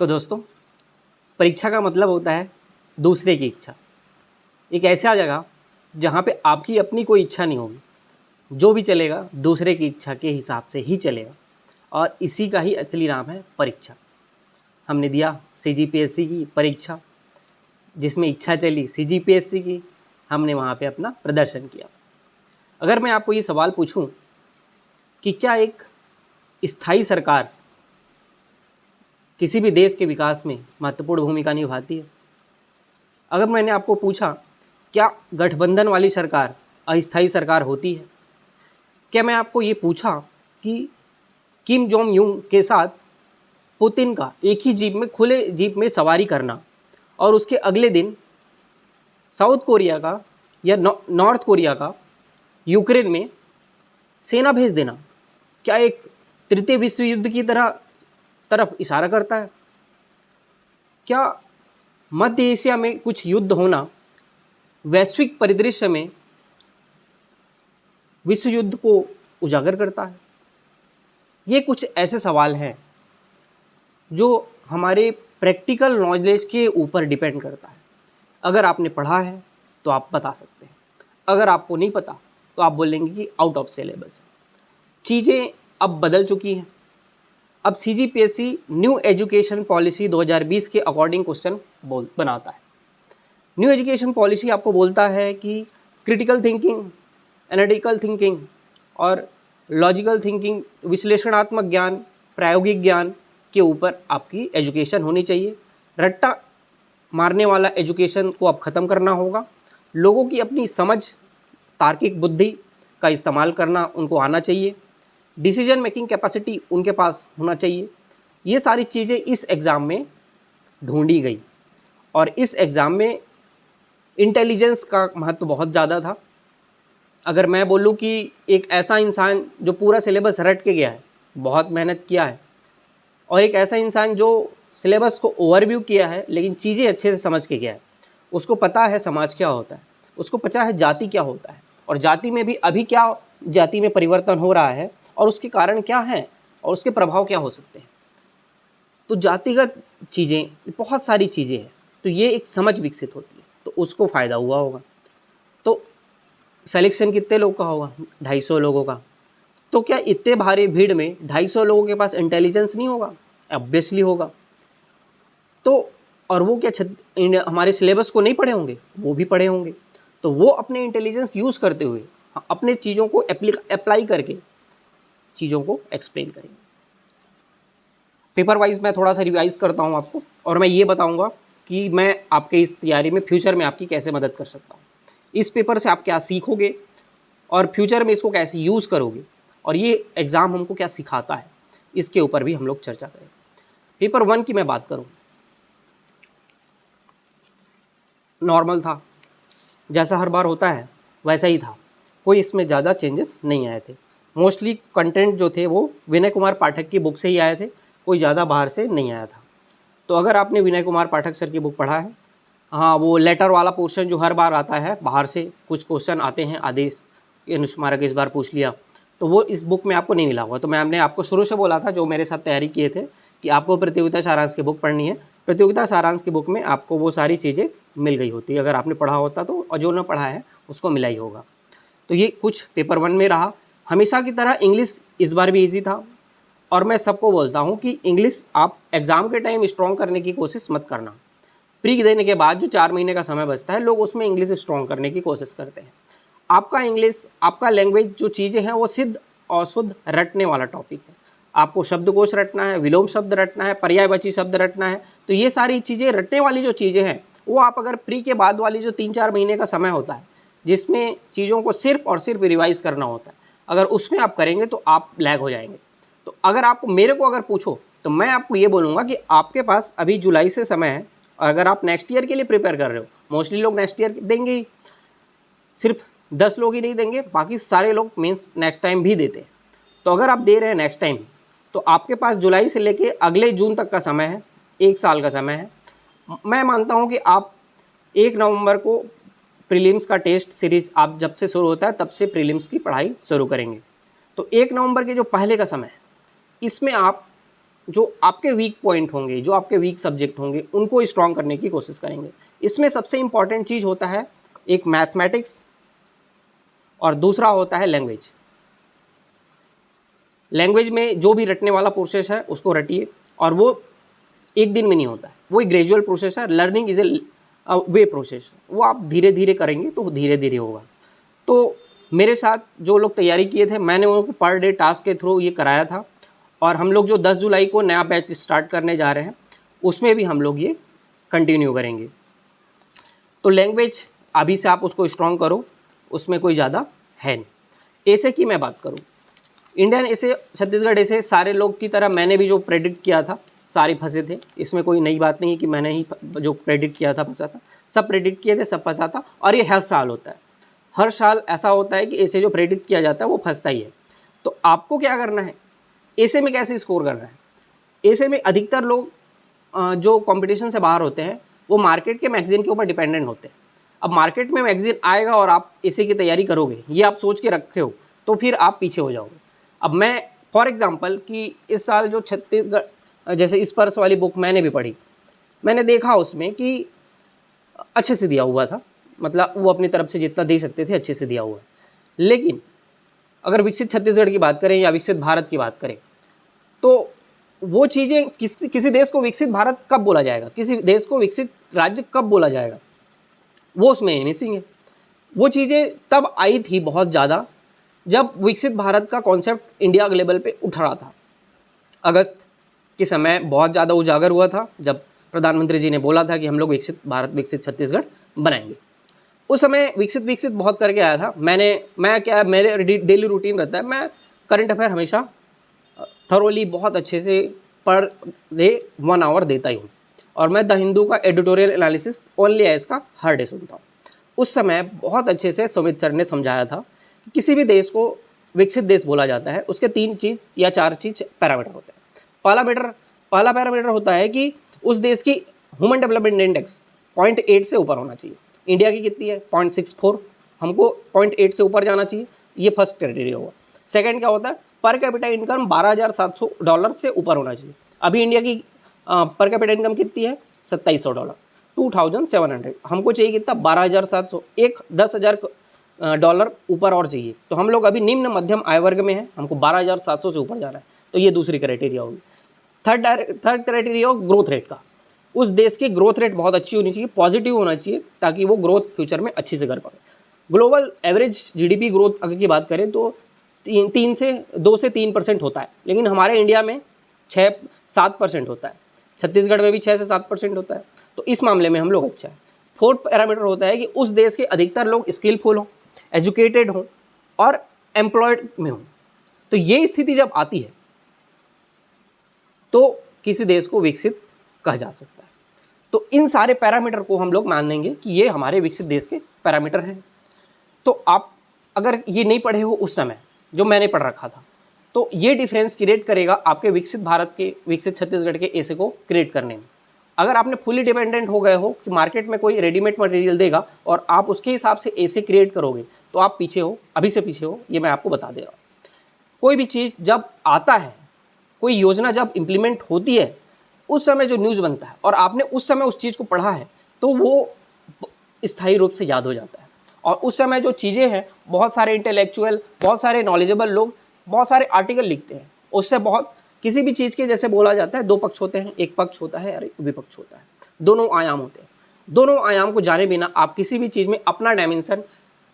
तो दोस्तों, परीक्षा का मतलब होता है दूसरे की इच्छा। एक ऐसा जगह जहाँ पे आपकी अपनी कोई इच्छा नहीं होगी, जो भी चलेगा दूसरे की इच्छा के हिसाब से ही चलेगा, और इसी का ही असली नाम है परीक्षा। हमने दिया सीजीपीएससी की परीक्षा, जिसमें इच्छा चली सीजीपीएससी की, हमने वहाँ पे अपना प्रदर्शन किया। अगर मैं आपको ये सवाल पूछूं कि क्या एक स्थायी सरकार किसी भी देश के विकास में महत्वपूर्ण भूमिका निभाती है? अगर मैंने आपको पूछा क्या गठबंधन वाली सरकार अस्थायी सरकार होती है? क्या मैं आपको ये पूछा कि किम जोंग यूंग के साथ पुतिन का एक ही जीप में, खुले जीप में सवारी करना और उसके अगले दिन साउथ कोरिया का या नॉर्थ कोरिया का यूक्रेन में सेना भेज देना, क्या एक तृतीय विश्व युद्ध की तरफ इशारा करता है? क्या मध्य एशिया में कुछ युद्ध होना वैश्विक परिदृश्य में विश्व युद्ध को उजागर करता है? ये कुछ ऐसे सवाल हैं जो हमारे प्रैक्टिकल नॉलेज के ऊपर डिपेंड करता है। अगर आपने पढ़ा है तो आप बता सकते हैं, अगर आपको नहीं पता तो आप बोलेंगे कि आउट ऑफ सिलेबस है। चीज़ें अब बदल चुकी हैं। अब सीजीपीएससी न्यू एजुकेशन पॉलिसी 2020 के अकॉर्डिंग क्वेश्चन बनाता है। न्यू एजुकेशन पॉलिसी आपको बोलता है कि क्रिटिकल थिंकिंग, एनालिटिकल थिंकिंग और लॉजिकल थिंकिंग, विश्लेषणात्मक ज्ञान, प्रायोगिक ज्ञान के ऊपर आपकी एजुकेशन होनी चाहिए। रट्टा मारने वाला एजुकेशन को अब ख़त्म करना होगा। लोगों की अपनी समझ, तार्किक बुद्धि का इस्तेमाल करना उनको आना चाहिए। डिसीजन मेकिंग कैपेसिटी उनके पास होना चाहिए। ये सारी चीज़ें इस एग्ज़ाम में ढूंढी गई, और इस एग्ज़ाम में इंटेलिजेंस का महत्व बहुत ज़्यादा था। अगर मैं बोलूँ कि एक ऐसा इंसान जो पूरा सिलेबस रट के गया है, बहुत मेहनत किया है, और एक ऐसा इंसान जो सिलेबस को ओवरव्यू किया है लेकिन चीज़ें अच्छे से समझ के गया है, उसको पता है समाज क्या होता है, उसको पता है जाति क्या होता है, और जाति में भी अभी क्या जाति में परिवर्तन हो रहा है और उसके कारण क्या हैं और उसके प्रभाव क्या हो सकते हैं। तो जातिगत चीज़ें, बहुत सारी चीज़ें हैं, तो ये एक समझ विकसित होती है, तो उसको फ़ायदा हुआ होगा। तो सिलेक्शन कितने लोग का होगा? 250 लोगों का। तो क्या इतने भारी भीड़ में 250 लोगों के पास इंटेलिजेंस नहीं होगा? ऑब्वियसली होगा। तो और वो क्या हमारे सिलेबस को नहीं पढ़े होंगे? वो भी पढ़े होंगे। तो वो अपने इंटेलिजेंस यूज़ करते हुए अपने चीज़ों को अप्लाई करके चीज़ों को एक्सप्लेन करेंगे। पेपर वाइज मैं थोड़ा सा रिवाइज़ करता हूँ आपको, और मैं ये बताऊँगा कि मैं आपके इस तैयारी में फ्यूचर में आपकी कैसे मदद कर सकता हूँ। इस पेपर से आप क्या सीखोगे और फ्यूचर में इसको कैसे यूज़ करोगे, और ये एग्ज़ाम हमको क्या सिखाता है, इसके ऊपर भी हम लोग चर्चा करेंगे। पेपर 1 की मैं बात करूँ, नॉर्मल था, जैसा हर बार होता है वैसा ही था, कोई इसमें ज़्यादा चेंजेस नहीं आए थे। मोस्टली कंटेंट जो थे वो विनय कुमार पाठक की बुक से ही आए थे, कोई ज़्यादा बाहर से नहीं आया था। तो अगर आपने विनय कुमार पाठक सर की बुक पढ़ा है, हाँ, वो लेटर वाला पोर्शन जो हर बार आता है, बाहर से कुछ क्वेश्चन आते हैं, आदेश अनुस्मारक इस बार पूछ लिया, तो वो इस बुक में आपको नहीं मिला हुआ। तो मैंने आपको शुरू से बोला था, जो मेरे साथ तैयारी किए थे, कि आपको प्रतियोगिता सारांश की बुक पढ़नी है। प्रतियोगिता सारांश की बुक में आपको वो सारी चीज़ें मिल गई होती है, अगर आपने पढ़ा होता तो, और जो न पढ़ा है उसको मिला ही होगा। तो ये कुछ पेपर 1 में रहा। हमेशा की तरह इंग्लिश इस बार भी ईजी था, और मैं सबको बोलता हूँ कि इंग्लिश आप एग्ज़ाम के टाइम स्ट्रॉन्ग करने की कोशिश मत करना। प्री देने के बाद जो 4 महीने का समय बचता है, लोग उसमें इंग्लिश स्ट्रॉन्ग करने की कोशिश करते हैं। आपका इंग्लिश, आपका लैंग्वेज जो चीज़ें हैं वो सिद्ध और शुद्ध रटने वाला टॉपिक है। आपको शब्दकोश रटना है, विलोम शब्द रटना है, पर्यायवाची शब्द रटना है। तो ये सारी चीज़ें रटने वाली जो चीज़ें हैं, वो आप अगर प्री के बाद वाली जो 3-4 महीने का समय होता है, जिसमें चीज़ों को सिर्फ और सिर्फ रिवाइज़ करना होता है, अगर उसमें आप करेंगे तो आप लैग हो जाएंगे। तो अगर आप मेरे को अगर पूछो तो मैं आपको ये बोलूँगा कि आपके पास अभी जुलाई से समय है, और अगर आप नेक्स्ट ईयर के लिए प्रिपेयर कर रहे हो, मोस्टली लोग नेक्स्ट ईयर देंगे ही, सिर्फ 10 लोग ही नहीं देंगे, बाकी सारे लोग मीन्स नेक्स्ट टाइम भी देते हैं। तो अगर आप दे रहे हैं नेक्स्ट टाइम, तो आपके पास जुलाई से लेके अगले जून तक का समय है, 1 साल का समय है। मैं मानता हूँ कि आप 1 नवंबर को प्रीलिम्स का टेस्ट सीरीज आप जब से शुरू होता है तब से प्रीलिम्स की पढ़ाई शुरू करेंगे। तो 1 नवंबर के जो पहले का समय है, इसमें आप जो आपके वीक पॉइंट होंगे, जो आपके वीक सब्जेक्ट होंगे, उनको स्ट्रॉन्ग करने की कोशिश करेंगे। इसमें सबसे इम्पॉर्टेंट चीज़ होता है एक मैथमेटिक्स और दूसरा होता है लैंग्वेज। लैंग्वेज में जो भी रटने वाला प्रोसेस है उसको रटिए, और वो एक दिन में नहीं होता है, वो एक ग्रेजुअल प्रोसेस है। Learning is a way process, वो आप धीरे धीरे करेंगे तो धीरे धीरे होगा। तो मेरे साथ जो लोग तैयारी किए थे, मैंने उनको पर डे टास्क के थ्रू ये कराया था, और हम लोग जो 10 जुलाई को नया बैच स्टार्ट करने जा रहे हैं उसमें भी हम लोग ये कंटिन्यू करेंगे। तो लैंग्वेज अभी से आप उसको स्ट्रॉन्ग करो, उसमें कोई ज़्यादा है नहीं। ऐसे की मैं बात करूँ, इंडियन ऐसे छत्तीसगढ़ ऐसे सारे लोग की तरह मैंने भी जो प्रेडिक्ट किया था सारे फंसे थे। इसमें कोई नई बात नहीं है कि मैंने ही जो प्रेडिक्ट किया था फंसा था, सब प्रेडिक्ट किए थे, सब फंसा था। और ये हर साल होता है, हर साल ऐसा होता है कि ऐसे जो प्रेडिक्ट किया जाता है वो फंसता ही है। तो आपको क्या करना है, ऐसे में कैसे स्कोर करना है। ऐसे में अधिकतर लोग जो कंपटीशन से बाहर होते हैं वो मार्केट के मैगजीन के ऊपर डिपेंडेंट होते हैं। अब मार्केट में मैगजीन आएगा और आप ऐसे की तैयारी करोगे, ये आप सोच के रखे हो, तो फिर आप पीछे हो जाओगे। अब मैं फॉर एग्जांपल कि इस साल जो छत्तीसगढ़ जैसे इस पर्स वाली बुक मैंने भी पढ़ी, मैंने देखा उसमें कि अच्छे से दिया हुआ था, मतलब वो अपनी तरफ से जितना दे सकते थे अच्छे से दिया हुआ है। लेकिन अगर विकसित छत्तीसगढ़ की बात करें या विकसित भारत की बात करें, तो वो चीज़ें किसी देश को विकसित भारत कब बोला जाएगा, किसी देश को विकसित राज्य कब बोला जाएगा, वो उसमें मिसिंग है। वो चीज़ें तब आई थी बहुत ज़्यादा जब विकसित भारत का कॉन्सेप्ट इंडिया के लेवल पे उठ रहा था। अगस्त के समय बहुत ज़्यादा उजागर हुआ था जब प्रधानमंत्री जी ने बोला था कि हम लोग विकसित भारत विकसित छत्तीसगढ़ बनाएंगे। उस समय विकसित बहुत करके आया था। मेरे डेली रूटीन रहता है, मैं करंट अफेयर हमेशा थरोली बहुत अच्छे से पर डे 1 आवर देता ही हूँ, और मैं द हिंदू का एडिटोरियल एनालिसिस ओनली एज का हर डे सुनता हूँ। उस समय बहुत अच्छे से सुमित सर ने समझाया था कि किसी भी देश को विकसित देश बोला जाता है, उसके 3 चीज़ या 4 चीज़ पैरामीटर होते हैं। पहला पैरामीटर होता है कि उस देश की ह्यूमन डेवलपमेंट इंडेक्स 0.8 से ऊपर होना चाहिए। इंडिया की कितनी है 0.64, हमको 0.8 से ऊपर जाना चाहिए, ये फर्स्ट क्राइटेरिया होगा। सेकंड क्या होता है, पर कैपिटा इनकम $12,700 से ऊपर होना चाहिए। अभी इंडिया की पर कैपिटा इनकम कितनी है $2,700, 2700। हमको चाहिए कितना 12,700, एक $10,000 ऊपर और चाहिए। तो हम लोग अभी निम्न मध्यम आय वर्ग में हैं, हमको 12,700 से ऊपर जाना है। तो ये दूसरी क्राइटेरिया होगी। थर्ड क्राइटेरिया ग्रोथ रेट का, उस देश की ग्रोथ रेट बहुत अच्छी होनी चाहिए, पॉजिटिव होना चाहिए, ताकि वो ग्रोथ फ्यूचर में अच्छी से कर पाए। ग्लोबल एवरेज जीडीपी ग्रोथ अगर की बात करें तो 2 से 3% होता है, लेकिन हमारे इंडिया में 6-7% होता है, छत्तीसगढ़ में भी 6 से 7% होता है। तो इस मामले में हम लोग अच्छा है। फोर्थ पैरामीटर होता है कि उस देश के अधिकतर लोग स्किलफुल हों, एजुकेटेड हों और एम्प्लॉयड में हों। तो ये स्थिति जब आती है तो किसी देश को विकसित कहा जा सकता है। तो इन सारे पैरामीटर को हम लोग मान लेंगे कि ये हमारे विकसित देश के पैरामीटर हैं। तो आप अगर ये नहीं पढ़े हो उस समय जो मैंने पढ़ रखा था, तो ये डिफरेंस क्रिएट करेगा आपके विकसित भारत के विकसित छत्तीसगढ़ के ऐसे को क्रिएट करने में। अगर आपने फुली डिपेंडेंट हो गए हो कि मार्केट में कोई रेडीमेड मटेरियल देगा और आप उसके हिसाब से ऐसे क्रिएट करोगे, तो आप पीछे हो, अभी से पीछे हो, ये मैं आपको बता दे रहा हूँ। कोई भी चीज़ जब आता है, कोई योजना जब इम्प्लीमेंट होती है, उस समय जो न्यूज़ बनता है और आपने उस समय उस चीज़ को पढ़ा है, तो वो स्थायी रूप से याद हो जाता है। और उस समय जो चीज़ें हैं, बहुत सारे इंटेलेक्चुअल, बहुत सारे नॉलेजेबल लोग बहुत सारे आर्टिकल लिखते हैं, उससे बहुत किसी भी चीज़ के जैसे बोला जाता है 2 पक्ष होते हैं, एक पक्ष होता है और एक विपक्ष होता है, दोनों आयाम होते हैं। दोनों आयाम को जाने बिना आप किसी भी चीज़ में अपना डायमेंशन,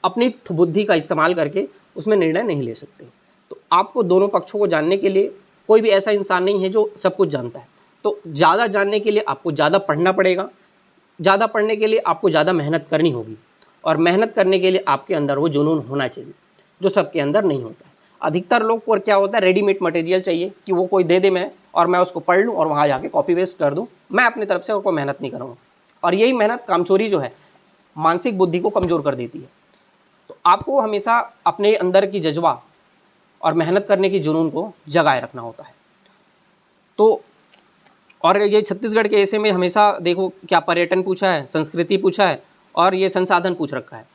अपनी बुद्धि का इस्तेमाल करके उसमें निर्णय नहीं ले सकते। तो आपको दोनों पक्षों को जानने के लिए, कोई भी ऐसा इंसान नहीं है जो सब कुछ जानता है, तो ज़्यादा जानने के लिए आपको ज़्यादा पढ़ना पड़ेगा, ज़्यादा पढ़ने के लिए आपको ज़्यादा मेहनत करनी होगी, और मेहनत करने के लिए आपके अंदर वो जुनून होना चाहिए जो सबके अंदर नहीं होता है। अधिकतर लोग को क्या होता है, रेडीमेड मटेरियल चाहिए कि वो कोई दे दे मैं, और मैं उसको पढ़ लूँ और वहाँ जाके कॉपी पेस्ट कर दूँ, मैं अपनी तरफ से कोई मेहनत नहीं करूँगा। और यही मेहनत कामचोरी जो है मानसिक बुद्धि को कमज़ोर कर देती है। तो आपको हमेशा अपने अंदर की जज्बा और मेहनत करने की जुनून को जगाए रखना होता है। तो और ये छत्तीसगढ़ के ऐसे में हमेशा देखो, क्या पर्यटन पूछा है, संस्कृति पूछा है और ये संसाधन पूछ रखा है।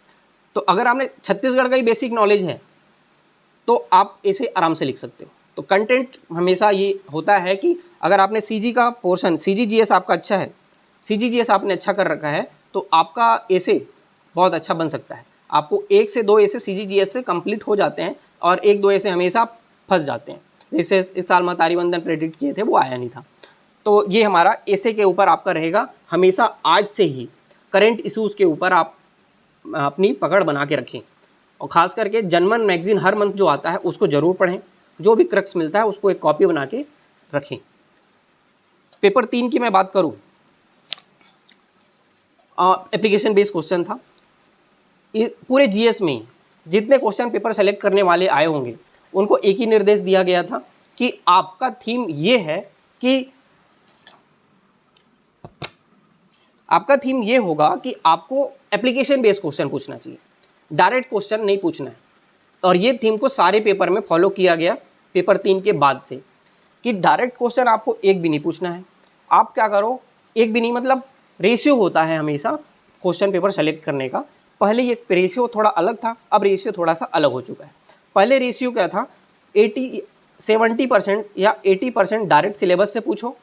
तो अगर आपने छत्तीसगढ़ का ही बेसिक नॉलेज है तो आप इसे आराम से लिख सकते हो। तो कंटेंट हमेशा ये होता है कि अगर आपने सीजी का पोर्शन, सीजीजीएस आपका अच्छा है, सीजीजीएस आपने अच्छा कर रखा है, तो आपका ऐसे बहुत अच्छा बन सकता है। आपको 1 से 2 ऐसे सीजीजीएस से कंप्लीट हो जाते हैं और 1-2 ऐसे हमेशा फंस जाते हैं। जैसे इस साल मतारी बंधन प्रेडिक्ट किए थे, वो आया नहीं था। तो ये हमारा ऐसे के ऊपर आपका रहेगा, हमेशा आज से ही करंट इश्यूज़ के ऊपर आप अपनी पकड़ बना के रखें। और ख़ास करके जनमन मैगज़ीन हर मंथ जो आता है उसको ज़रूर पढ़ें, जो भी क्रक्स मिलता है उसको एक कॉपी बना के रखें। पेपर 3 की मैं बात करूँ, एप्लीकेशन बेस्ड क्वेश्चन था। ये पूरे जीएस में जितने क्वेश्चन पेपर सेलेक्ट करने वाले आए होंगे उनको एक ही निर्देश दिया गया था कि आपका थीम ये है कि आपका थीम ये होगा कि आपको एप्लीकेशन बेस्ड क्वेश्चन पूछना चाहिए, डायरेक्ट क्वेश्चन नहीं पूछना है। और ये थीम को सारे पेपर में फॉलो किया गया पेपर 3 के बाद से, कि डायरेक्ट क्वेश्चन आपको एक भी नहीं पूछना है। आप क्या करो, एक भी नहीं, मतलब रेशियो होता है हमेशा क्वेश्चन पेपर सेलेक्ट करने का। पहले ये रेशियो थोड़ा अलग था, अब रेशियो थोड़ा सा अलग हो चुका है। पहले रेशियो क्या था, 70% या 80% डायरेक्ट सिलेबस से पूछो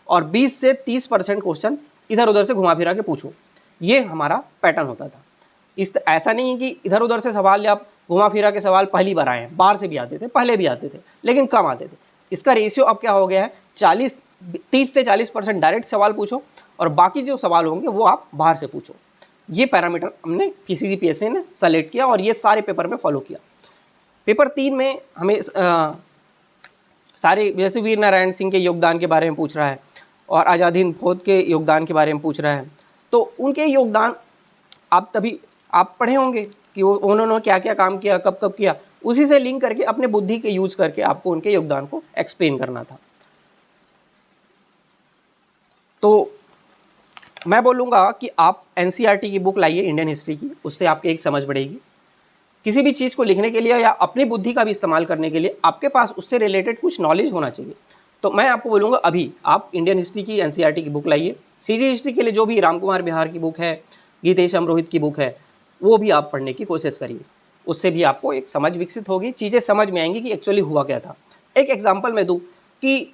और 20 से 30% क्वेश्चन इधर उधर से घुमा फिरा के पूछो। ये हमारा पैटर्न होता था। ऐसा नहीं है कि इधर उधर से सवाल या घुमा फिरा के सवाल पहली बार आए हैं, बाहर से भी आते थे, पहले भी आते थे, लेकिन कम आते थे। इसका रेशियो अब क्या हो गया है, 30 से 40% डायरेक्ट सवाल पूछो और बाकी जो सवाल होंगे वो आप बाहर से पूछो। ये पैरामीटर हमने पीसीजीपीएससी ने सेलेक्ट किया और ये सारे पेपर में फॉलो किया। पेपर 3 में हमें सारे, जैसे वीर नारायण सिंह के योगदान के बारे में पूछ रहा है और आज़ादी हिंद फौज के योगदान के बारे में पूछ रहा है, तो उनके योगदान आप पढ़े होंगे कि उन्होंने क्या क्या काम किया, कब कब किया, उसी से लिंक करके अपने बुद्धि के यूज करके आपको उनके योगदान को एक्सप्लेन करना था। तो मैं बोलूँगा कि आप एनसीईआरटी की बुक लाइए इंडियन हिस्ट्री की, उससे आपकी एक समझ बढ़ेगी। किसी भी चीज़ को लिखने के लिए या अपनी बुद्धि का भी इस्तेमाल करने के लिए आपके पास उससे रिलेटेड कुछ नॉलेज होना चाहिए। तो मैं आपको बोलूँगा अभी आप इंडियन हिस्ट्री की एनसीईआरटी की बुक लाइए। सीजी हिस्ट्री के लिए जो भी रामकुमार बिहार की बुक है, गीतेश अमरोहित की बुक है, वो भी आप पढ़ने की कोशिश करिए। उससे भी आपको एक समझ विकसित होगी, चीज़ें समझ में आएंगी कि एक्चुअली हुआ क्या था। एक एग्जाम्पल मैं दूँ कि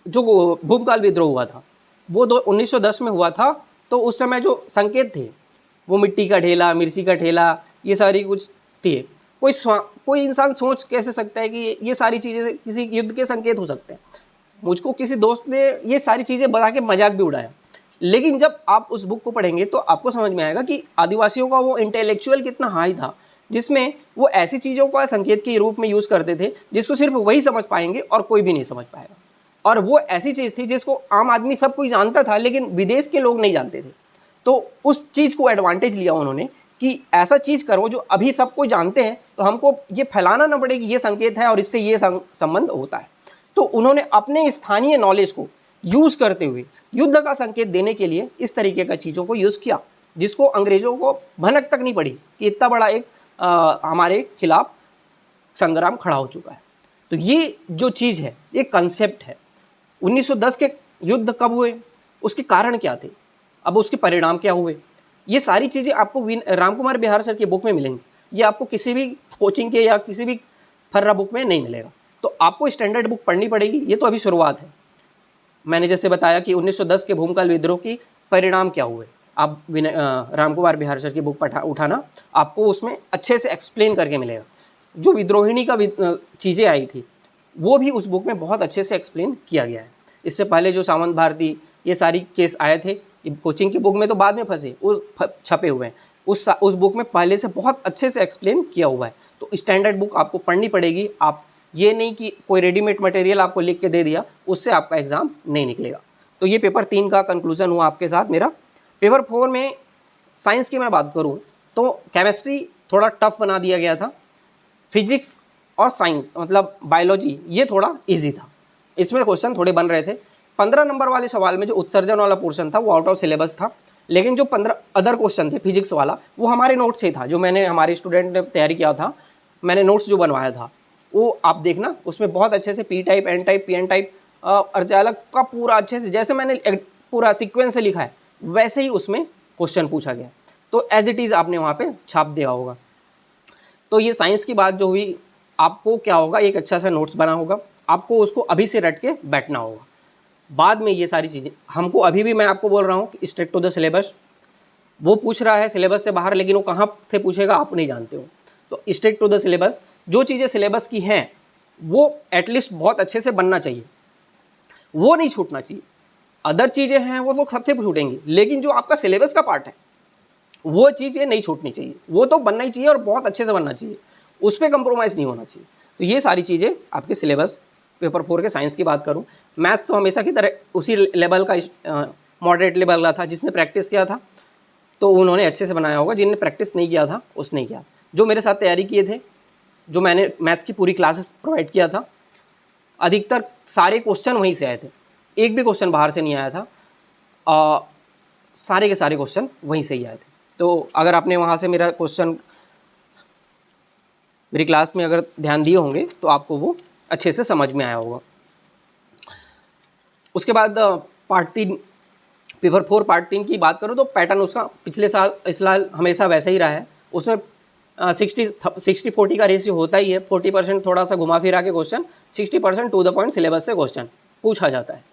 जो भूपकाल विद्रोह हुआ था वो 1910 में हुआ था। तो उस समय जो संकेत थे वो मिट्टी का ढेला, मिर्ची का ठेला, ये सारी कुछ थे। कोई इंसान सोच कैसे सकता है कि ये सारी चीज़ें किसी युद्ध के संकेत हो सकते हैं। मुझको किसी दोस्त ने ये सारी चीज़ें बता के मजाक भी उड़ाया, लेकिन जब आप उस बुक को पढ़ेंगे तो आपको समझ में आएगा कि आदिवासियों का वो इंटेलेक्चुअल कितना हाई था, जिसमें वो ऐसी चीज़ों का संकेत के रूप में यूज़ करते थे जिसको सिर्फ वही समझ पाएंगे और कोई भी नहीं समझ पाएगा। और वो ऐसी चीज़ थी जिसको आम आदमी सब कोई जानता था लेकिन विदेश के लोग नहीं जानते थे। तो उस चीज़ को एडवांटेज लिया उन्होंने कि ऐसा चीज़ करो जो अभी सब कोई जानते हैं, तो हमको ये फैलाना ना पड़े कि ये संकेत है और इससे ये संबंध होता है। तो उन्होंने अपने स्थानीय नॉलेज को यूज़ करते हुए युद्ध का संकेत देने के लिए इस तरीके का चीज़ों को यूज़ किया, जिसको अंग्रेज़ों को भनक तक नहीं पड़ी कि इतना बड़ा एक हमारे खिलाफ संग्राम खड़ा हो चुका है। तो ये जो चीज़ है, ये कंसेप्ट है। 1910 के युद्ध कब हुए, उसके कारण क्या थे, अब उसके परिणाम क्या हुए, ये सारी चीज़ें आपको रामकुमार बिहार सर की बुक में मिलेंगी। ये आपको किसी भी कोचिंग के या किसी भी फर्रा बुक में नहीं मिलेगा। तो आपको स्टैंडर्ड बुक पढ़नी पड़ेगी। ये तो अभी शुरुआत है। मैंने जैसे बताया कि 1910 के भूमकाल विद्रोह की परिणाम क्या हुए, आप रामकुमार बिहार सर की बुक उठाना, आपको उसमें अच्छे से एक्सप्लेन करके मिलेगा। जो विद्रोहिणी का चीज़ें आई थी वो भी उस बुक में बहुत अच्छे से एक्सप्लेन किया गया है। इससे पहले जो सामंत भारती ये सारी केस आए थे, कोचिंग की बुक में तो बाद में फंसे, उस छपे हुए हैं, उस बुक में पहले से बहुत अच्छे से एक्सप्लेन किया हुआ है। तो स्टैंडर्ड बुक आपको पढ़नी पड़ेगी। आप ये नहीं कि कोई रेडीमेड मटेरियल आपको लिख के दे दिया, उससे आपका एग्ज़ाम नहीं निकलेगा। तो ये पेपर 3 का कंक्लूजन हुआ आपके साथ मेरा। पेपर 4 में साइंस की मैं बात करूँ तो केमिस्ट्री थोड़ा टफ बना दिया गया था। फिजिक्स और साइंस मतलब बायोलॉजी ये थोड़ा इजी था। इसमें क्वेश्चन थोड़े बन रहे थे। 15 नंबर वाले सवाल में जो उत्सर्जन वाला पोर्शन था वो आउट ऑफ सिलेबस था, लेकिन जो 15 अदर क्वेश्चन थे फिजिक्स वाला वो हमारे नोट्स से था, जो मैंने हमारे स्टूडेंट ने तैयारी किया था, मैंने नोट्स जो बनवाया था वो आप देखना, उसमें बहुत अच्छे से P type, N type, P N type, अर्धचालक का पूरा अच्छे से जैसे मैंने पूरा सीक्वेंस से लिखा है वैसे ही उसमें क्वेश्चन पूछा गया। तो एज इट इज़ आपने वहाँ पे छाप दिया होगा। तो ये साइंस की बात जो हुई आपको क्या होगा, एक अच्छा सा नोट्स बना होगा, आपको उसको अभी से रट के बैठना होगा। बाद में ये सारी चीज़ें हमको, अभी भी मैं आपको बोल रहा हूँ कि स्टिक टू द सिलेबस। वो पूछ रहा है सिलेबस से बाहर, लेकिन वो कहाँ से पूछेगा आप नहीं जानते हो। तो स्टिक टू द सिलेबस, जो चीज़ें सिलेबस की हैं वो एटलीस्ट बहुत अच्छे से बनना चाहिए, वो नहीं छूटना चाहिए। अदर चीज़ें हैं वो तो सबसे छूटेंगी, लेकिन जो आपका सिलेबस का पार्ट है वो चीज़ें नहीं छूटनी चाहिए, वो तो बनना ही चाहिए और बहुत अच्छे से बनना चाहिए, उस पर कंप्रोमाइज़ नहीं होना चाहिए। तो ये सारी चीज़ें आपके सिलेबस, पेपर 4 के साइंस की बात करूँ, मैथ्स तो हमेशा की तरह उसी लेवल का, मॉडरेट लेवल का था। जिसने प्रैक्टिस किया था तो उन्होंने अच्छे से बनाया होगा, जिनने प्रैक्टिस नहीं किया था उसने किया। जो मेरे साथ तैयारी किए थे, जो मैंने मैथ्स की पूरी क्लासेस प्रोवाइड किया था, अधिकतर सारे क्वेश्चन वहीं से आए थे, एक भी क्वेश्चन बाहर से नहीं आया था। सारे के सारे क्वेश्चन वहीं से ही आए थे। तो अगर आपने वहाँ से मेरा क्वेश्चन मेरी क्लास में अगर ध्यान दिए होंगे तो आपको वो अच्छे से समझ में आया होगा। उसके बाद पार्ट 3, पेपर 4 पार्ट 3 की बात करूँ तो पैटर्न उसका पिछले साल इस साल हमेशा वैसे ही रहा है। उसमें 60-40 का रेशियो होता ही है। 40% थोड़ा सा घुमा फिरा के question, 60% to the point syllabus से क्वेश्चन पूछा जाता है।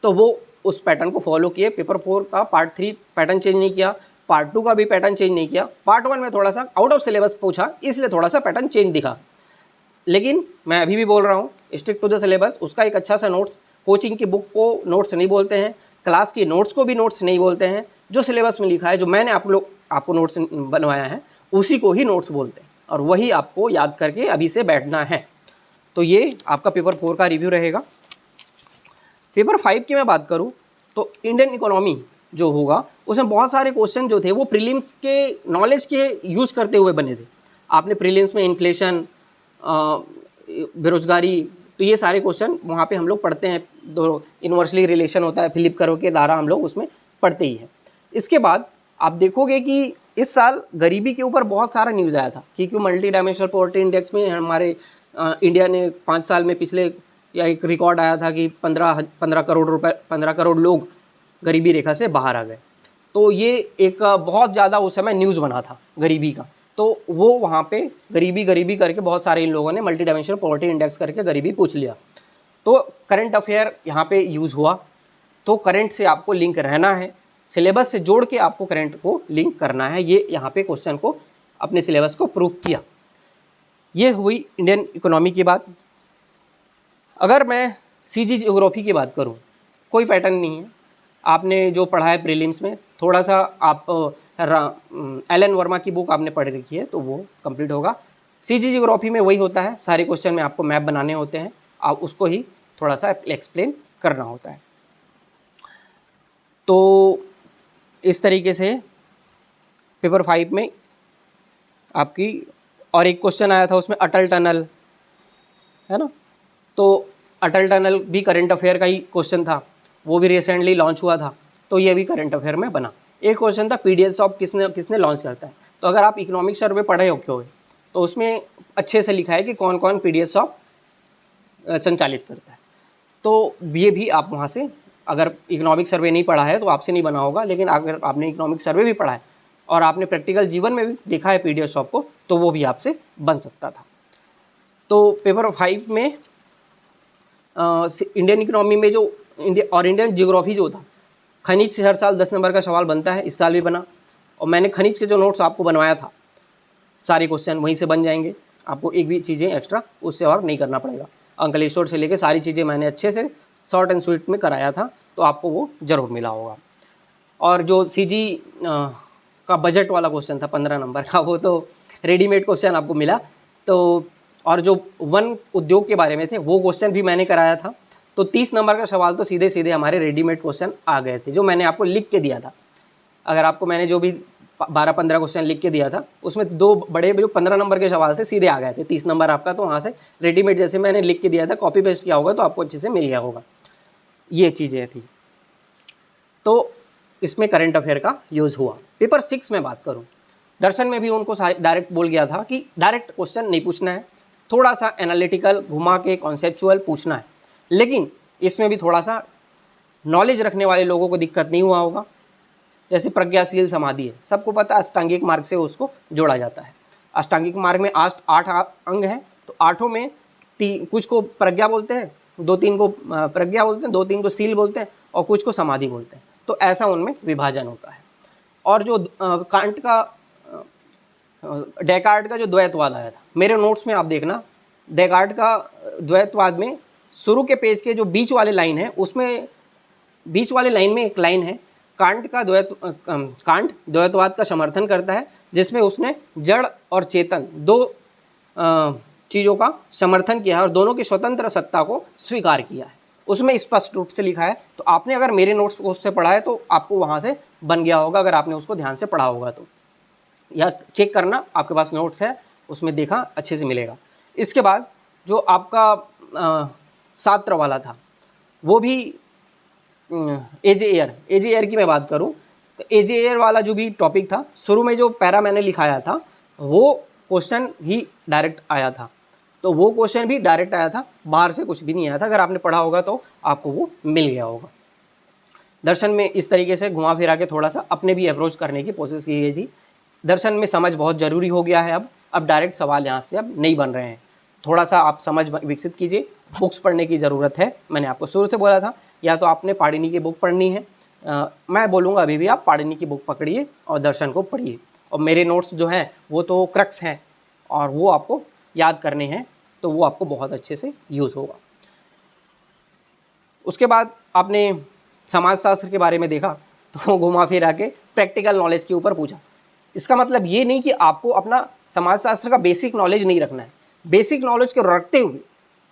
तो वो उस पैटर्न को फॉलो किए। पेपर 4 का पार्ट 3 पैटर्न चेंज नहीं किया, पार्ट 2 का भी पैटर्न चेंज नहीं किया। पार्ट 1 में थोड़ा सा आउट ऑफ सिलेबस पूछा, इसलिए थोड़ा सा पैटर्न चेंज दिखा। लेकिन मैं अभी भी बोल रहा हूँ, स्टिक टू द सिलेबस। उसका एक अच्छा सा नोट्स, कोचिंग की बुक को नोट्स नहीं बोलते हैं, क्लास की नोट्स को भी नोट्स नहीं बोलते हैं। जो सिलेबस में लिखा है, जो मैंने आपको नोट्स बनवाया है, उसी को ही नोट्स बोलते हैं, और वही आपको याद करके अभी से बैठना है। तो ये आपका पेपर 4 का रिव्यू रहेगा। पेपर 5 की मैं बात करूँ तो इंडियन इकोनॉमी जो होगा, उसमें बहुत सारे क्वेश्चन जो थे वो प्रीलिम्स के नॉलेज के यूज़ करते हुए बने थे। आपने प्रीलिम्स में इन्फ्लेशन, बेरोजगारी, तो ये सारे क्वेश्चन वहाँ पे हम लोग पढ़ते हैं। दो इन्वर्सली रिलेशन होता है, फिलिप करो के द्वारा हम लोग उसमें पढ़ते ही हैं। इसके बाद आप देखोगे कि इस साल गरीबी के ऊपर बहुत सारा न्यूज़ आया था कि क्यों मल्टी डायमेंशनल पॉवर्टी इंडेक्स में हमारे इंडिया ने 5 साल में पिछले, या एक रिकॉर्ड आया था कि 15 करोड़ लोग गरीबी रेखा से बाहर आ गए। तो ये एक बहुत ज़्यादा उस समय न्यूज़ बना था गरीबी का। तो वो वहाँ पे गरीबी करके बहुत सारे इन लोगों ने मल्टी डायमेंशनल पॉवर्टी इंडेक्स करके गरीबी पूछ लिया। तो करंट अफेयर यहाँ पे यूज़ हुआ। तो करंट से आपको लिंक रहना है, सिलेबस से जोड़ के आपको करंट को लिंक करना है। ये यहाँ पे क्वेश्चन को अपने सिलेबस को प्रूव किया। ये हुई इंडियन इकोनॉमी की बात। अगर मैं सीजी ज्योग्राफी की बात करूँ, कोई पैटर्न नहीं है। आपने जो पढ़ा है प्रीलिम्स में, थोड़ा सा आप एलन वर्मा की बुक आपने पढ़ रखी है तो वो कंप्लीट होगा। सीजी ज्योग्राफी में वही होता है, सारे क्वेश्चन में आपको मैप बनाने होते हैं, आप उसको ही थोड़ा सा एक्सप्लेन करना होता है। तो इस तरीके से पेपर 5 में आपकी, और एक क्वेश्चन आया था उसमें अटल टनल, है ना। तो अटल टनल भी करंट अफेयर का ही क्वेश्चन था, वो भी रिसेंटली लॉन्च हुआ था, तो ये भी करंट अफेयर में बना। एक क्वेश्चन था पीडीएस शॉप किसने लॉन्च करता है। तो अगर आप इकोनॉमिक सर्वे पढ़े हो क्यों, तो उसमें अच्छे से लिखा है कि कौन कौन पीडीएस शॉप संचालित करता है। तो ये भी आप वहाँ से, अगर इकोनॉमिक सर्वे नहीं पढ़ा है तो आपसे नहीं बना होगा, लेकिन अगर आपने इकोनॉमिक सर्वे भी पढ़ा है और आपने प्रैक्टिकल जीवन में भी देखा है पीडीएस शॉप को, तो वो भी आपसे बन सकता था। तो पेपर 5 में इंडियन इकोनॉमी में जो इंडियन जियोग्राफी जो था, खनिज से हर साल 10 नंबर का सवाल बनता है, इस साल भी बना। और मैंने खनिज के जो नोट्स आपको बनवाया था, सारे क्वेश्चन वहीं से बन जाएंगे, आपको एक भी चीज़ें एक्स्ट्रा उससे और नहीं करना पड़ेगा। अंकलेश्वर से लेके सारी चीज़ें मैंने अच्छे से शॉर्ट एंड स्वीट में कराया था, तो आपको वो ज़रूर मिला होगा। और जो सीजी का बजट वाला क्वेश्चन था 15 नंबर का, वो तो रेडीमेड क्वेश्चन आपको मिला। तो और जो वन उद्योग के बारे में थे वो क्वेश्चन भी मैंने कराया था। तो 30 नंबर का सवाल तो सीधे सीधे हमारे रेडीमेड क्वेश्चन आ गए थे, जो मैंने आपको लिख के दिया था। अगर आपको मैंने जो भी 12-15 क्वेश्चन लिख के दिया था, उसमें 2 बड़े जो 15 नंबर के सवाल थे सीधे आ गए थे। 30 नंबर आपका तो वहाँ से रेडीमेड जैसे मैंने लिख के दिया था, कॉपी पेस्ट किया होगा तो आपको अच्छे से मिल गया होगा। ये चीज़ें थी। तो इसमें करंट अफेयर का यूज़ हुआ। पेपर 6 में बात करूँ, दर्शन में भी उनको डायरेक्ट बोल गया था कि डायरेक्ट क्वेश्चन नहीं पूछना है, थोड़ा सा एनालिटिकल घुमा के कॉन्सेप्चुअल पूछना है। लेकिन इसमें भी थोड़ा सा नॉलेज रखने वाले लोगों को दिक्कत नहीं हुआ होगा। जैसे प्रज्ञाशील समाधि है, सबको पता है अष्टांगिक मार्ग से उसको जोड़ा जाता है। अष्टांगिक मार्ग में 8 अंग हैं, तो आठों में कुछ को प्रज्ञा बोलते हैं, 2-3 को प्रज्ञा बोलते हैं, 2-3 को शील बोलते हैं और कुछ को समाधि बोलते हैं। तो ऐसा उनमें विभाजन होता है। और जो कांट का डेकार्ट का जो द्वैतवाद आया था, मेरे नोट्स में आप देखना, डेकार्ट का द्वैतवाद में शुरू के पेज के जो बीच वाले लाइन है, उसमें बीच वाले लाइन में एक लाइन है, कांट द्वैतवाद का समर्थन करता है, जिसमें उसने जड़ और चेतन दो चीज़ों का समर्थन किया है और दोनों की स्वतंत्र सत्ता को स्वीकार किया है। उसमें स्पष्ट रूप से लिखा है। तो आपने अगर मेरे नोट्स को उससे पढ़ा है तो आपको वहाँ से बन गया होगा, अगर आपने उसको ध्यान से पढ़ा होगा तो, या चेक करना, आपके पास नोट्स है उसमें देखा अच्छे से मिलेगा। इसके बाद जो आपका सात्र वाला था वो भी एजे एयर की मैं बात करूं तो एजे एयर वाला जो भी टॉपिक था, शुरू में जो पैरा मैंने लिखाया था वो क्वेश्चन ही डायरेक्ट आया था। तो वो क्वेश्चन भी डायरेक्ट आया था, बाहर से कुछ भी नहीं आया था। अगर आपने पढ़ा होगा तो आपको वो मिल गया होगा। दर्शन में इस तरीके से घुमा फिरा के थोड़ा सा अपने भी अप्रोच करने की कोशिश की गई थी। दर्शन में समझ बहुत ज़रूरी हो गया है। अब डायरेक्ट सवाल यहाँ से अब नहीं बन रहे हैं। थोड़ा सा आप समझ विकसित कीजिए। बुक्स पढ़ने की ज़रूरत है। मैंने आपको शुरू से बोला था, या तो आपने पाणिनि की बुक पढ़नी है, मैं बोलूँगा अभी भी आप पाणिनि की बुक पकड़िए और दर्शन को पढ़िए। और मेरे नोट्स जो हैं वो तो क्रक्स हैं और वो आपको याद करने हैं, तो वो आपको बहुत अच्छे से यूज़ होगा। उसके बाद आपने समाजशास्त्र के बारे में देखा तो घुमा फिरा के प्रैक्टिकल नॉलेज के ऊपर पूछा। इसका मतलब ये नहीं कि आपको अपना समाजशास्त्र का बेसिक नॉलेज नहीं रखना है। बेसिक नॉलेज को रखते हुए,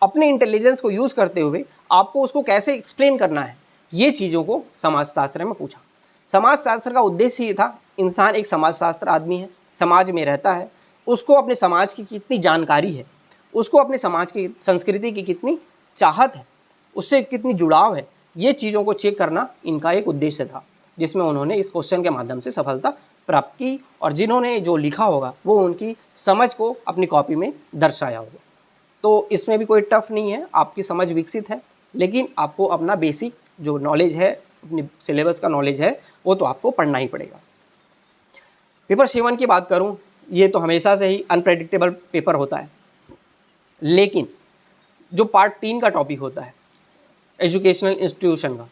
अपने इंटेलिजेंस को यूज़ करते हुए आपको उसको कैसे एक्सप्लेन करना है, ये चीज़ों को समाजशास्त्र में पूछा। समाजशास्त्र का उद्देश्य ये था, इंसान एक समाजशास्त्र आदमी है, समाज में रहता है, उसको अपने समाज की कितनी जानकारी है, उसको अपने समाज की संस्कृति की कितनी चाहत है, उससे कितनी जुड़ाव है, ये चीज़ों को चेक करना इनका एक उद्देश्य था, जिसमें उन्होंने इस क्वेश्चन के माध्यम से सफलता प्राप्त की। और जिन्होंने जो लिखा होगा वो उनकी समझ को अपनी कॉपी में दर्शाया होगा। तो इसमें भी कोई टफ नहीं है, आपकी समझ विकसित है, लेकिन आपको अपना बेसिक जो नॉलेज है, अपनी सिलेबस का नॉलेज है, वो तो आपको पढ़ना ही पड़ेगा। पेपर 7 की बात करूं, ये तो हमेशा से ही अनप्रेडिक्टेबल पेपर होता है, लेकिन जो पार्ट 3 का टॉपिक होता है एजुकेशनल इंस्टीट्यूशन का,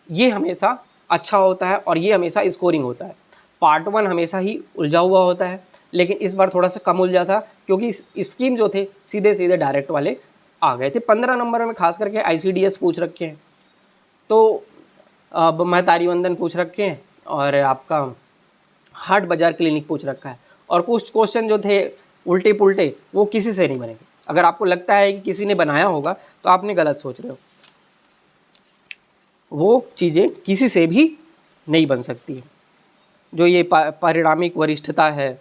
ये हमेशा अच्छा होता है और ये हमेशा स्कोरिंग होता है। पार्ट 1 हमेशा ही उलझा हुआ होता है, लेकिन इस बार थोड़ा सा कम उलझा था, क्योंकि स्कीम जो थे सीधे सीधे डायरेक्ट वाले आ गए थे। 15 नंबर में खास करके ICDS पूछ रखे हैं, तो अब महतारी वंदन पूछ रखे हैं और आपका हाट बाजार क्लिनिक पूछ रखा है। और कुछ क्वेश्चन जो थे उल्टे पुल्टे, वो किसी से नहीं बनेंगे। अगर आपको लगता है कि किसी ने बनाया होगा तो आपने गलत सोच रहे हो। वो चीज़ें किसी से भी नहीं बन सकती है। जो ये परिणामिक वरिष्ठता है,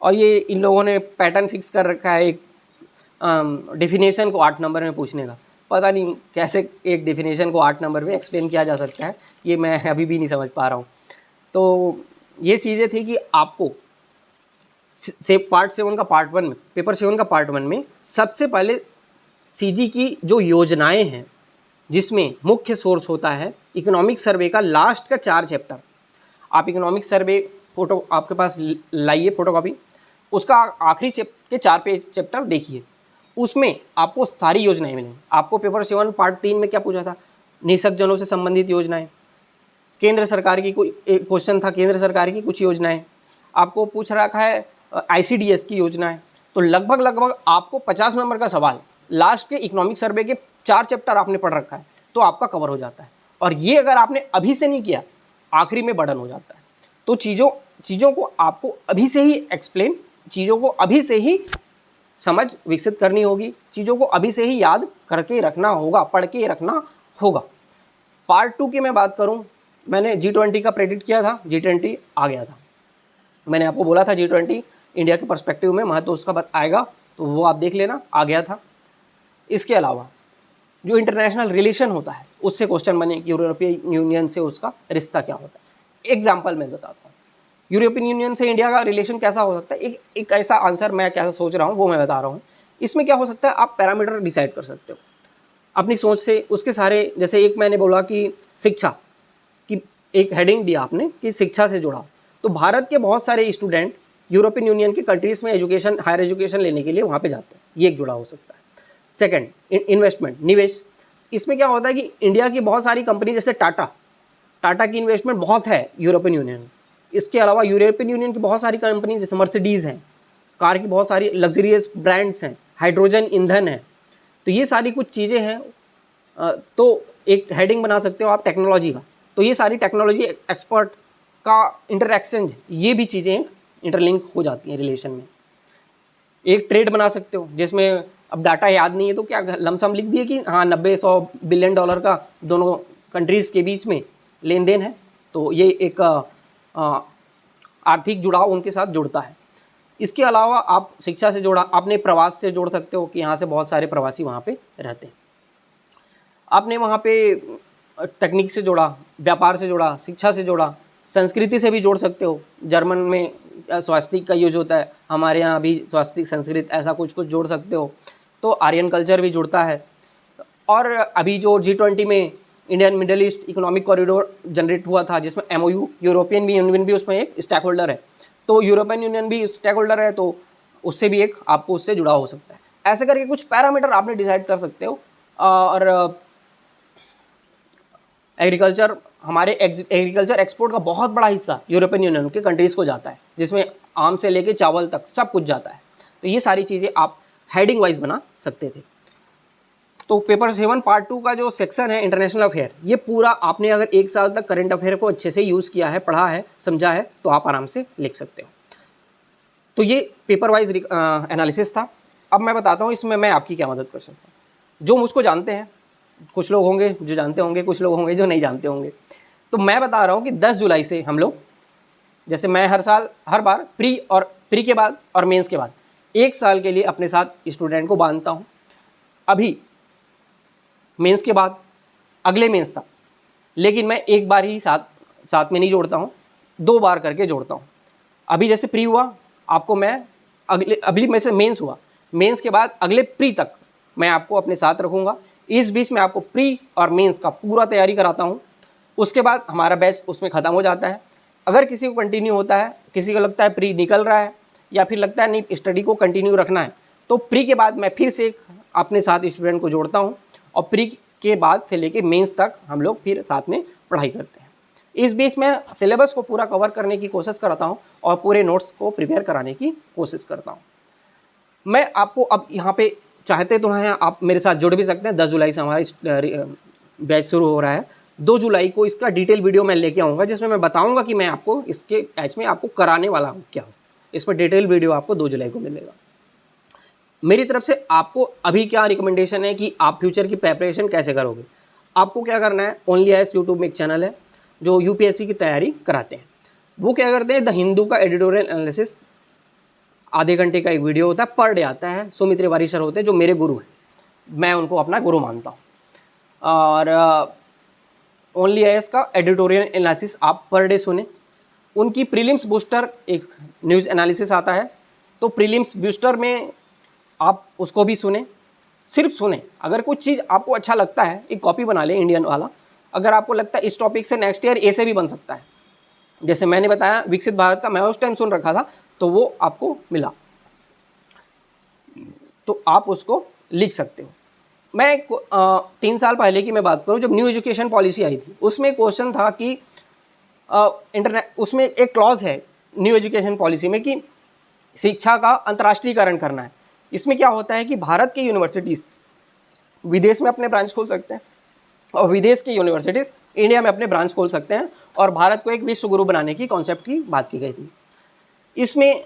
और ये इन लोगों ने पैटर्न फिक्स कर रखा है एक डेफिनेशन को 8 नंबर में पूछने का। पता नहीं कैसे एक डेफिनेशन को 8 नंबर में एक्सप्लेन किया जा सकता है, ये मैं अभी भी नहीं समझ पा रहा हूँ। तो ये चीज़ें थी कि आपको पार्ट 7 का पार्ट 1 में, पेपर 7 का पार्ट 1 में सबसे पहले CG की जो योजनाएं हैं, जिसमें मुख्य सोर्स होता है इकोनॉमिक सर्वे का लास्ट का 4 चैप्टर। आप इकोनॉमिक सर्वे फोटो आपके पास लाइए फोटोकॉपी, उसका आखिरी के 4 पेज चैप्टर देखिए, उसमें आपको सारी योजनाएं मिलेंगी। आपको पेपर 7 पार्ट 3 में क्या पूछा था, निःशक्त जनों से संबंधित योजनाएं, केंद्र सरकार की कोई एक क्वेश्चन था, केंद्र सरकार की कुछ योजनाएं आपको पूछ रखा है, ICDS की योजनाएं। तो लगभग आपको 50 नंबर का सवाल लास्ट के इकोनॉमिक सर्वे के 4 चैप्टर आपने पढ़ रखा है तो आपका कवर हो जाता है। और ये अगर आपने अभी से नहीं किया, आखिरी में बर्डन हो जाता है। तो चीज़ों को आपको अभी से ही एक्सप्लेन, चीज़ों को अभी से ही समझ विकसित करनी होगी, चीज़ों को अभी से ही याद करके रखना होगा, पढ़ के रखना होगा। पार्ट 2 की मैं बात करूं, मैंने G20 का प्रेडिक्ट किया था, G20 आ गया था। मैंने आपको बोला था G20 इंडिया के पर्सपेक्टिव में महत्व उसका आएगा, तो वो आप देख लेना, आ गया था। इसके अलावा जो इंटरनेशनल रिलेशन होता है उससे क्वेश्चन बने, यूरोपियन यूनियन से उसका रिश्ता क्या होता है। एग्जाम्पल मैं बताता हूँ, यूरोपियन यूनियन से इंडिया का रिलेशन कैसा हो सकता है। एक ऐसा आंसर मैं कैसा सोच रहा हूँ वो मैं बता रहा हूँ। इसमें क्या हो सकता है, आप पैरामीटर डिसाइड कर सकते हो अपनी सोच से, उसके सारे, जैसे एक मैंने बोला कि शिक्षा की एक हेडिंग दिया आपने कि शिक्षा से जुड़ा, तो भारत के बहुत सारे स्टूडेंट यूरोपियन यूनियन के कंट्रीज़ में एजुकेशन, हायर एजुकेशन लेने के लिए वहाँ पे जाते हैं। ये एक जुड़ा हो सकता है। सेकंड, इन्वेस्टमेंट, निवेश। इसमें क्या होता है कि इंडिया की बहुत सारी कंपनी जैसे टाटा की इन्वेस्टमेंट बहुत है यूरोपियन यूनियन में। इसके अलावा यूरोपियन यूनियन की बहुत सारी कंपनी जैसे मर्सिडीज़ हैं, कार की बहुत सारी लग्जरियस ब्रांड्स हैं, हाइड्रोजन ईंधन है। तो ये सारी कुछ चीज़ें हैं। तो एक हेडिंग बना सकते हो आप टेक्नोलॉजी का। तो ये सारी टेक्नोलॉजी एक्सपर्ट का इंटरैक्शन, ये भी चीज़ें इंटरलिंक हो जाती हैं रिलेशन में। एक ट्रेड बना सकते हो जिसमें अब डाटा याद नहीं है तो क्या लमसम लिख दिए कि हाँ 90-100 बिलियन डॉलर का दोनों कंट्रीज़ के बीच में लेन देन है। तो ये एक आर्थिक जुड़ाव उनके साथ जुड़ता है। इसके अलावा आप शिक्षा से जोड़ा, आपने प्रवास से जोड़ सकते हो कि यहाँ से बहुत सारे प्रवासी वहाँ पे रहते हैं। आपने वहाँ पे तकनीक से जोड़ा, व्यापार से जोड़ा, शिक्षा से जोड़ा, संस्कृति से भी जोड़ सकते हो। जर्मन में स्वास्तिक का यूज होता है, हमारे यहाँ भी स्वास्तिक संस्कृत ऐसा कुछ जोड़ सकते हो। तो आर्यन कल्चर भी जुड़ता है। और अभी जो G20 में Indian middle east economic corridor generate हुआ था जिसमें MOU, यूरोपियन यूनियन भी उसमें एक स्टेक होल्डर है। तो यूरोपियन यूनियन भी स्टेक होल्डर है, तो उससे भी एक आपको उससे जुड़ा हो सकता है। ऐसे करके कुछ पैरामीटर आपने डिसाइड कर सकते हो। और एग्रीकल्चर, हमारे एग्रीकल्चर एक्सपोर्ट का बहुत बड़ा हिस्सा यूरोपियन यूनियन के कंट्रीज़ को जाता है, जिसमें आम से लेके चावल तक सब कुछ जाता है। तो ये सारी चीज़ें आप हेडिंग वाइज बना सकते थे। तो पेपर 7 पार्ट 2 का जो सेक्शन है इंटरनेशनल अफेयर, ये पूरा आपने अगर 1 साल तक करंट अफेयर को अच्छे से यूज़ किया है, पढ़ा है, समझा है, तो आप आराम से लिख सकते हो। तो ये पेपर वाइज एनालिसिस था। अब मैं बताता हूँ इसमें मैं आपकी क्या मदद कर सकता हूँ। जो मुझको जानते हैं, कुछ लोग होंगे जो जानते होंगे, कुछ लोग होंगे जो नहीं जानते होंगे। तो मैं बता रहा हूँ कि 10 जुलाई से हम लोग, जैसे मैं हर बार प्री के बाद और मेंस के बाद 1 साल के लिए अपने साथ स्टूडेंट को बांधता हूँ। अभी मेंस के बाद अगले मेंस तक, लेकिन मैं एक बार ही साथ में नहीं जोड़ता हूँ, 2 बार करके जोड़ता हूँ। अभी जैसे प्री हुआ, आपको मैं अभी में से मेंस हुआ, मेंस के बाद अगले प्री तक मैं आपको अपने साथ रखूँगा। इस बीच में आपको प्री और मेंस का पूरा तैयारी कराता हूँ। उसके बाद हमारा बैच उसमें ख़त्म हो जाता है। अगर किसी को कंटिन्यू होता है, किसी को लगता है प्री निकल रहा है या फिर लगता है नहीं स्टडी को कंटिन्यू रखना है, तो प्री के बाद मैं फिर से अपने साथ स्टूडेंट को जोड़ता हूँ और प्री के बाद से लेके मेंस तक हम लोग फिर साथ में पढ़ाई करते हैं। इस बीच में सिलेबस को पूरा कवर करने की कोशिश करता हूँ और पूरे नोट्स को प्रिपेयर कराने की कोशिश करता हूँ। मैं आपको अब यहाँ पे चाहते तो हैं आप मेरे साथ जुड़ भी सकते हैं। 10 जुलाई से हमारा बैच शुरू हो रहा है। 2 जुलाई को इसका डिटेल वीडियो मैं लेके आऊँगा जिसमें मैं बताऊँगा कि मैं आपको इसके बैच में आपको कराने वाला हूँ क्या। इस पर डिटेल वीडियो आपको 2 जुलाई को मिलेगा। मेरी तरफ से आपको अभी क्या रिकमेंडेशन है कि आप फ्यूचर की प्रिपरेशन कैसे करोगे। आपको क्या करना है, ओनली आईएएस यूट्यूब में एक चैनल है जो यूपीएससी की तैयारी कराते हैं। वो क्या करते हैं, द हिंदू का एडिटोरियल एनालिसिस आधे घंटे का एक वीडियो होता है, पर डे आता है। सुमित तिवारी सर होते हैं जो मेरे गुरु हैं, मैं उनको अपना गुरु मानता हूँ। और ओनली आईएएस का एडिटोरियल एनालिसिस आप पर डे सुने। उनकी प्रीलिम्स बूस्टर एक न्यूज़ एनालिसिस आता है, तो प्रीलिम्स बूस्टर में आप उसको भी सुने। सिर्फ सुने, अगर कुछ चीज़ आपको अच्छा लगता है एक कॉपी बना ले इंडियन वाला। अगर आपको लगता है इस टॉपिक से नेक्स्ट ईयर ऐसे भी बन सकता है, जैसे मैंने बताया विकसित भारत का मैं उस टाइम सुन रखा था तो वो आपको मिला, तो आप उसको लिख सकते हो। मैं 3 साल पहले की मैं बात करूं, जब न्यू एजुकेशन पॉलिसी आई थी उसमें क्वेश्चन था कि उसमें एक क्लॉज है न्यू एजुकेशन पॉलिसी में कि शिक्षा का अंतर्राष्ट्रीयकरण करना है। इसमें क्या होता है कि भारत के यूनिवर्सिटीज़ विदेश में अपने ब्रांच खोल सकते हैं और विदेश की यूनिवर्सिटीज़ इंडिया में अपने ब्रांच खोल सकते हैं, और भारत को एक विश्व गुरु बनाने की कॉन्सेप्ट की बात की गई थी। इसमें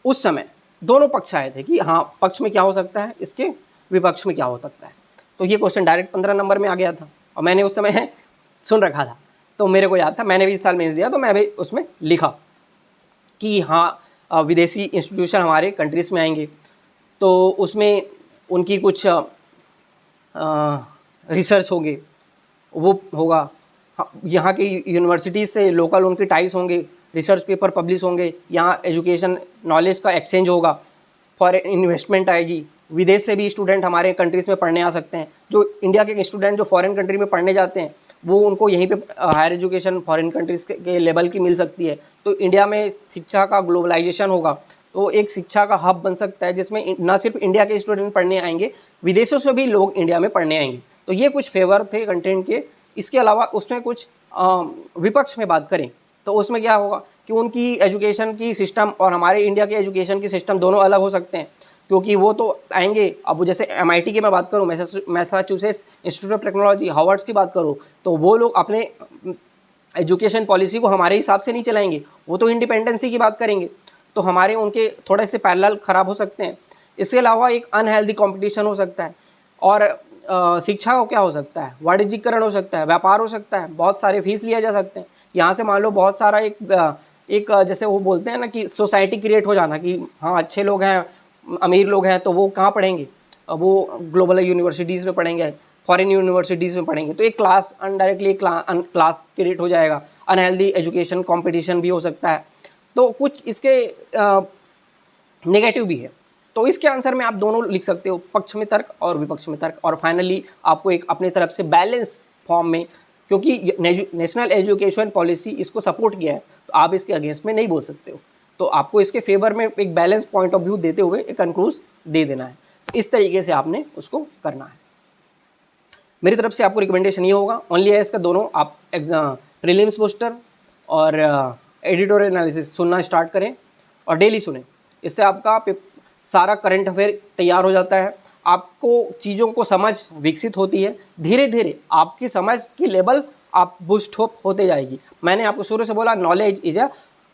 उस समय दोनों पक्ष आए थे कि हाँ पक्ष में क्या हो सकता है, इसके विपक्ष में क्या हो सकता है। तो ये क्वेश्चन डायरेक्ट 15 नंबर में आ गया था और मैंने उस समय सुन रखा था, तो मेरे को याद था, मैंने भी इस साल मेंस दिया तो मैं भी उसमें लिखा कि हाँ विदेशी इंस्टीट्यूशन हमारे कंट्रीज़ में आएंगे तो उसमें उनकी कुछ रिसर्च होंगे, वो होगा, यहाँ की यूनिवर्सिटीज़ से लोकल उनके टाइज होंगे, रिसर्च पेपर पब्लिश होंगे, यहाँ एजुकेशन नॉलेज का एक्सचेंज होगा, फॉरेन इन्वेस्टमेंट आएगी, विदेश से भी स्टूडेंट हमारे कंट्रीज़ में पढ़ने आ सकते हैं। जो इंडिया के स्टूडेंट जो फॉरेन कंट्री में पढ़ने जाते हैं वो उनको यहीं पे हायर एजुकेशन फॉरेन कंट्रीज़ के लेवल की मिल सकती है। तो इंडिया में शिक्षा का ग्लोबलाइजेशन होगा, तो एक शिक्षा का हब बन सकता है जिसमें ना सिर्फ इंडिया के स्टूडेंट पढ़ने आएंगे, विदेशों से भी लोग इंडिया में पढ़ने आएंगे। तो ये कुछ फेवर थे कंटेंट के। इसके अलावा उसमें कुछ विपक्ष में बात करें तो उसमें क्या होगा कि उनकी एजुकेशन की सिस्टम और हमारे इंडिया के एजुकेशन की सिस्टम दोनों अलग हो सकते हैं, क्योंकि वो तो आएंगे। अब वो जैसे MIT की मैं बात करूँ, Massachusetts institute of technology, Harvard's की बात करूँ, तो वो लोग अपने एजुकेशन पॉलिसी को हमारे हिसाब से नहीं चलाएंगे, वो तो इंडिपेंडेंसी की बात करेंगे। तो हमारे उनके थोड़े से पैरेलल ख़राब हो सकते हैं। इसके अलावा एक अनहेल्दी कंपटीशन हो सकता है, और शिक्षा को क्या हो सकता है, वाणिज्यीकरण हो सकता है, व्यापार हो सकता है, बहुत सारे फीस लिया जा सकते हैं। यहाँ से मान लो बहुत सारा एक जैसे वो बोलते हैं ना कि सोसाइटी क्रिएट हो जाना कि हाँ अच्छे लोग हैं, अमीर लोग हैं, तो वो कहाँ पढ़ेंगे, वो ग्लोबल यूनिवर्सिटीज़ में पढ़ेंगे, फॉरेन यूनिवर्सिटीज़ में पढ़ेंगे। तो एक क्लास अनडायरेक्टली क्लास क्रिएट हो जाएगा, अनहेल्दी एजुकेशन कंपटीशन भी हो सकता है। तो कुछ इसके नेगेटिव भी है। तो इसके आंसर में आप दोनों लिख सकते हो, पक्ष में तर्क और विपक्ष में तर्क, और फाइनली आपको एक अपने तरफ से बैलेंस फॉर्म में, क्योंकि नेशनल एजुकेशन पॉलिसी इसको सपोर्ट किया है, तो आप इसके अगेंस्ट में नहीं बोल सकते हो। तो आपको इसके फेवर में एक बैलेंस पॉइंट ऑफ व्यू देते हुए एक कंक्लूज दे देना है। इस तरीके से आपने उसको करना है। मेरी तरफ से आपको रिकमेंडेशन ये होगा, ओनली इसका दोनों आप एग्जाम प्रीलिम्स पोस्टर और एडिटोरियल एनालिसिस सुनना स्टार्ट करें और डेली सुनें। इससे आपका सारा करंट अफेयर तैयार हो जाता है, आपको चीज़ों को समझ विकसित होती है, धीरे धीरे आपकी समझ की लेवल आप बूस्ट होते जाएगी। मैंने आपको शुरू से बोला, knowledge is a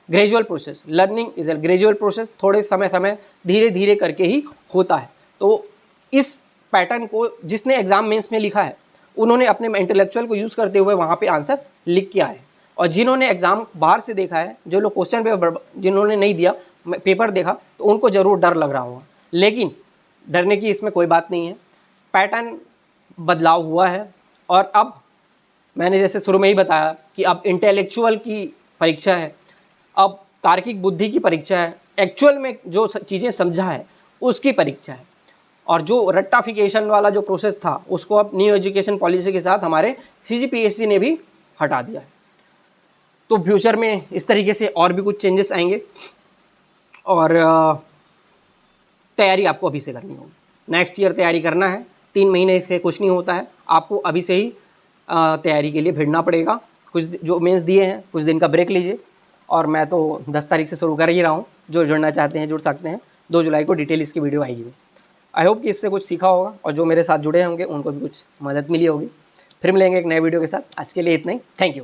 gradual process, learning is a gradual process, थोड़े समय धीरे धीरे करके ही होता है। तो इस पैटर्न को जिसने एग्जाम मेंस में लिखा है, उन्होंने अपने इंटेलेक्चुअल को यूज़ करते हुए वहाँ पे आंसर लिख के आए, और जिन्होंने एग्ज़ाम बाहर से देखा है, जो लोग क्वेश्चन पेपर जिन्होंने नहीं दिया, पेपर देखा, तो उनको ज़रूर डर लग रहा होगा। लेकिन डरने की इसमें कोई बात नहीं है, पैटर्न बदलाव हुआ है। और अब मैंने जैसे शुरू में ही बताया कि अब इंटेलेक्चुअल की परीक्षा है, अब तार्किक बुद्धि की परीक्षा है, एक्चुअल में जो चीज़ें समझा है उसकी परीक्षा है। और जो रट्टाफिकेशन वाला जो प्रोसेस था उसको अब न्यू एजुकेशन पॉलिसी के साथ हमारे CGPSC ने भी हटा दिया है। तो फ्यूचर में इस तरीके से और भी कुछ चेंजेस आएंगे, और तैयारी आपको अभी से करनी होगी। नेक्स्ट ईयर तैयारी करना है, 3 महीने से कुछ नहीं होता है, आपको अभी से ही तैयारी के लिए भिड़ना पड़ेगा। कुछ जो मेंस दिए हैं, कुछ दिन का ब्रेक लीजिए, और मैं तो 10 तारीख से शुरू कर ही रहा हूँ। जो जुड़ना चाहते हैं जुड़ सकते हैं। 2 जुलाई को डिटेल इसकी वीडियो आएगी। आई होप कि इससे कुछ सीखा होगा, और जो मेरे साथ जुड़े होंगे उनको भी कुछ मदद मिली होगी। फिर मिलेंगे एक नए वीडियो के साथ। आज के लिए इतना ही, थैंक यू।